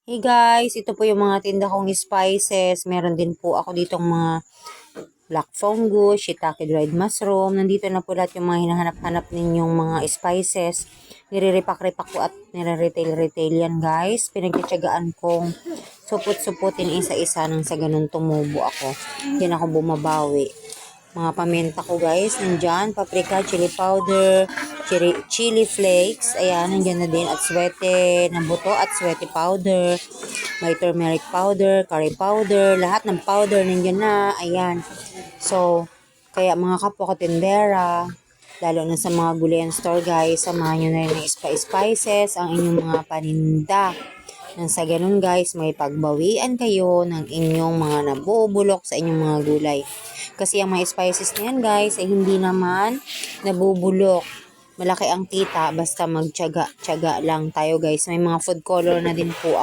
Hey guys, ito po yung mga tinda kong spices. Meron din po ako ditong mga black fungus, shiitake dried mushroom. Nandito na po lahat yung mga hinahanap-hanap ninyong mga spices. Nire-repack-repack ko at nire-retail-retail yan guys. Pinagtitsagaan kong supot-suputin isa-isa nang sa ganun tumubo ako. Yan ako bumabawi. Mga paminta ko guys, nandyan, paprika, chili powder, chili flakes, ayan, nandyan na din, at swete na buto at swete powder, may turmeric powder, curry powder, lahat ng powder nandyan na, ayan. So, kaya mga kapwa ko tindera, lalo na sa mga gulayan store guys, samahan nyo na rin ng spices ang inyong mga paninda. Nang sa ganun guys, may pagbawian kayo ng inyong mga nabubulok sa inyong mga gulay. Kasi ang mga spices na yan guys ay hindi naman nabubulok. Malaki ang kita basta magtiyaga-tiyaga lang tayo guys. May mga food color na din po